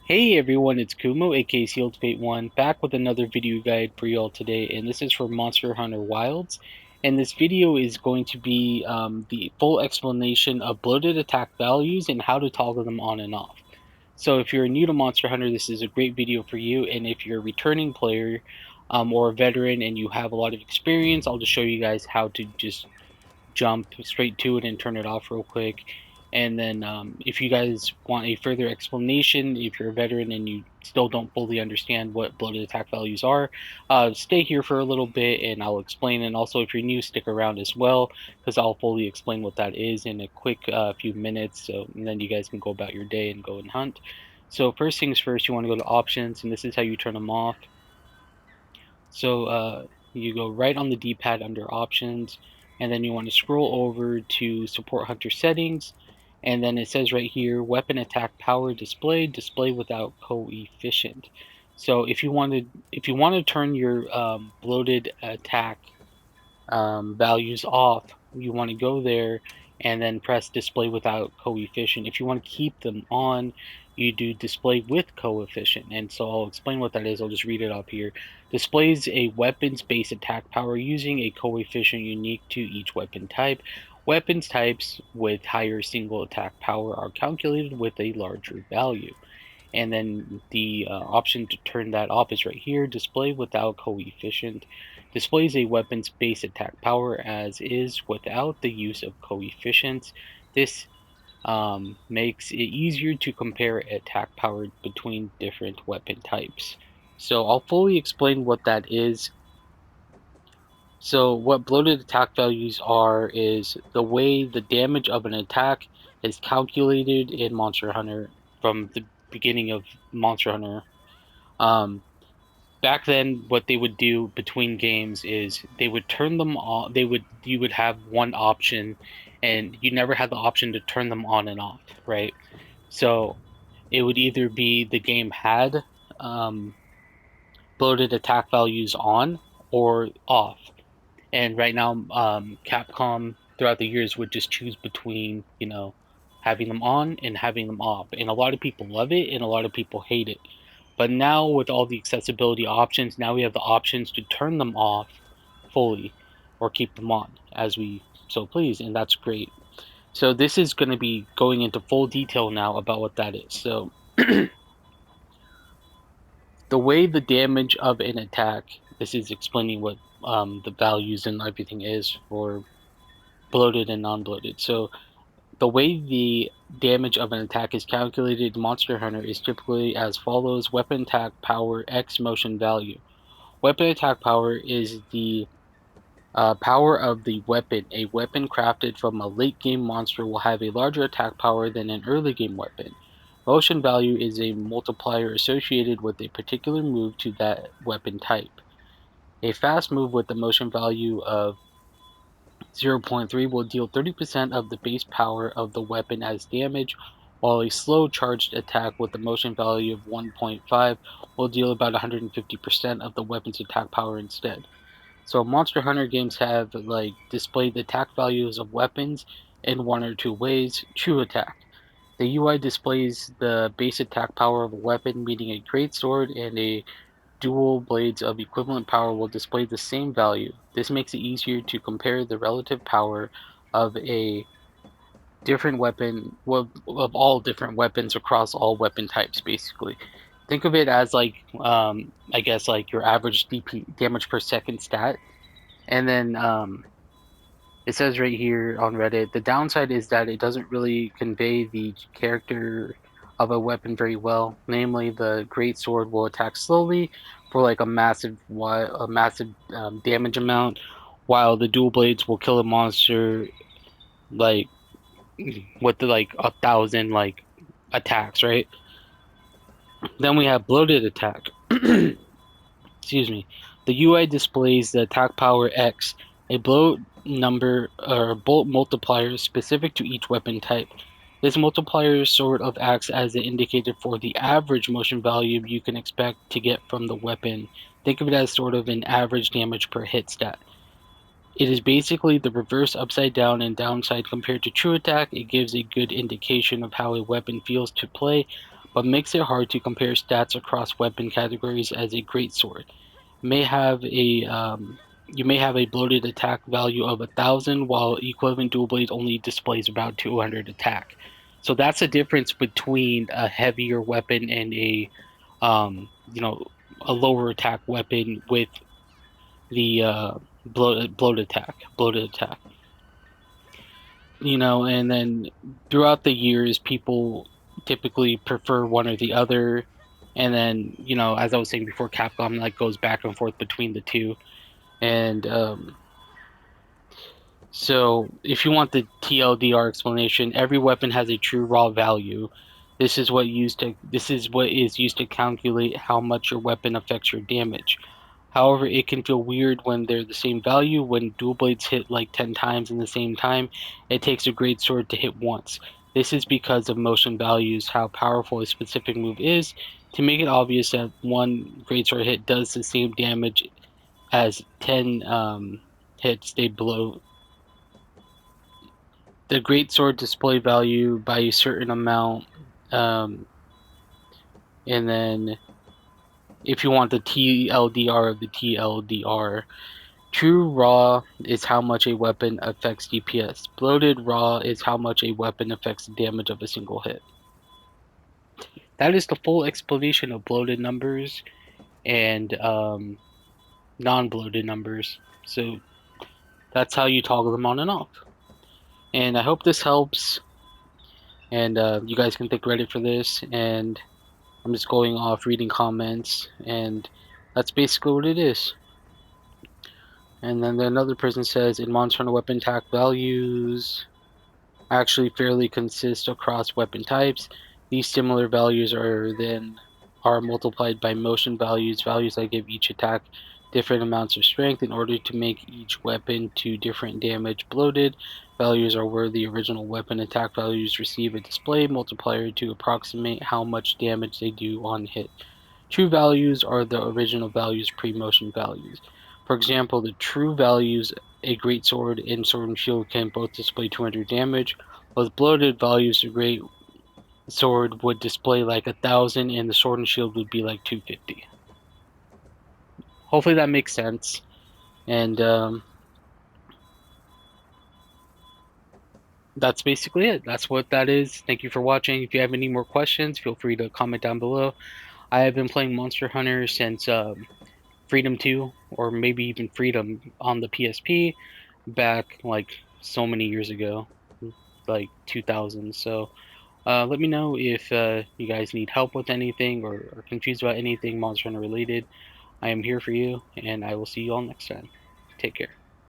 Hey everyone, it's Kumo, aka Sealed Fate 1, back with another video guide for y'all today, and this is for Monster Hunter Wilds. And this video is going to be the full explanation of bloated attack values and how to toggle them on and off. So if you're new to Monster Hunter, this is a great video for you, and if you're a returning player or a veteran and you have a lot of experience, I'll just show you guys how to just jump straight to it and turn it off real quick. And then if you guys want a further explanation, if you're a veteran and you still don't fully understand what bloated attack values are, stay here for a little bit and I'll explain. And also, if you're new, stick around as well because I'll fully explain what that is in a quick few minutes. So and then you guys can go about your day and go and hunt. So first things first, you want to go to options, and this is how you turn them off. So you go right on the D-pad under options, and then you want to scroll over to support hunter settings, and then it says right here, weapon attack power display, display without coefficient. So if you want to turn your bloated attack values off, you want to go there and then press display without coefficient. If you want to keep them on, you do display with coefficient. And so I'll explain what that is. I'll just read it up here. Displays a weapon's base attack power using a coefficient unique to each weapon type. Weapons types with higher single attack power are calculated with a larger value. And then the option to turn that off is right here. Display without coefficient. Displays a weapon's base attack power as is without the use of coefficients. This makes it easier to compare attack power between different weapon types. So I'll fully explain what that is. So what bloated attack values are is the way the damage of an attack is calculated in Monster Hunter from the beginning of Monster Hunter. Um, Back then, what they would do between games is they would turn them on. You would have one option, and you never had the option to turn them on and off, right? So it would either be the game had um, bloated attack values on or off. And right now, Capcom throughout the years would just choose between, having them on and having them off. And a lot of people love it and a lot of people hate it. But now with all the accessibility options, now we have the options to turn them off fully or keep them on as we so please, and that's great. So this is going to be going into full detail now about what that is. So the way the damage of an attack, this is explaining what the values and everything is for bloated and non-bloated. So the way the damage of an attack is calculated in Monster Hunter is typically as follows: weapon attack power x motion value. Weapon attack power is the power of the weapon. A weapon crafted from a late game monster will have a larger attack power than an early game weapon. Motion value is a multiplier associated with a particular move to that weapon type. A fast move with a motion value of 0.3 will deal 30% of the base power of the weapon as damage, while a slow charged attack with a motion value of 1.5 will deal about 150% of the weapon's attack power instead. So Monster Hunter games have displayed the attack values of weapons in one or two ways. True attack. The UI displays the base attack power of a weapon, meaning a great sword and a dual blades of equivalent power will display the same value. This makes it easier to compare the relative power of a different weapon, of all different weapons across all weapon types, basically. Think of it as I guess like your average DP damage per second stat. And then it says right here on Reddit, the downside is that it doesn't really convey the character of a weapon very well. Namely, the great sword will attack slowly for like a massive damage amount, while the dual blades will kill a monster like with like 1,000 attacks, right? Then we have bloated attack. Excuse me. The UI displays the attack power X, a bloat number or bolt multiplier specific to each weapon type. This multiplier sort of acts as an indicator for the average motion value you can expect to get from the weapon. Think of it as sort of an average damage per hit stat. It is basically the reverse upside down and downside compared to true attack. It gives a good indication of how a weapon feels to play, but makes it hard to compare stats across weapon categories as a greatsword. May have a you may have a bloated attack value of 1,000, while equivalent dual blade only displays about 200 attack. So that's a difference between a heavier weapon and you know, a lower attack weapon with the bloated attack. You know, and then throughout the years, people typically prefer one or the other. And then, you know, as I was saying before, Capcom like goes back and forth between the two. And so if you want the TLDR explanation, every weapon has a true raw value. This is what is used to calculate how much your weapon affects your damage. However, it can feel weird when they're the same value. When dual blades hit like 10 times in the same time, it takes a great sword to hit once. This is because of motion values, how powerful a specific move is. To make it obvious that one great sword hit does the same damage as 10 hits, they blow the great sword display value by a certain amount. Um, and then if you want the TLDR of the TLDR, true raw is how much a weapon affects DPS. Bloated raw is how much a weapon affects the damage of a single hit. That is the full explanation of bloated numbers and non-bloated numbers. So that's how you toggle them on and off. And I hope this helps. And you guys can take credit for this. And I'm just going off reading comments, and that's basically what it is. And then another person says in Monster Hunter weapon attack values actually fairly consist across weapon types. These similar values are multiplied by motion values that give each attack different amounts of strength in order to make each weapon to different damage. Bloated values are where the original weapon attack values receive a display multiplier to approximate how much damage they do on hit. True values are the original values pre-motion values. For example, the true values a great sword and sword and shield can both display 200 damage. With bloated values, a great sword would display like 1,000 and the sword and shield would be like 250. Hopefully that makes sense. And that's basically it. That's what that is. Thank you for watching. If you have any more questions, feel free to comment down below. I have been playing Monster Hunter since Freedom 2, or maybe even Freedom on the PSP back like so many years ago, like 2000. So let me know if you guys need help with anything or are confused about anything Monster Hunter related. I am here for you, and I will see you all next time. Take care.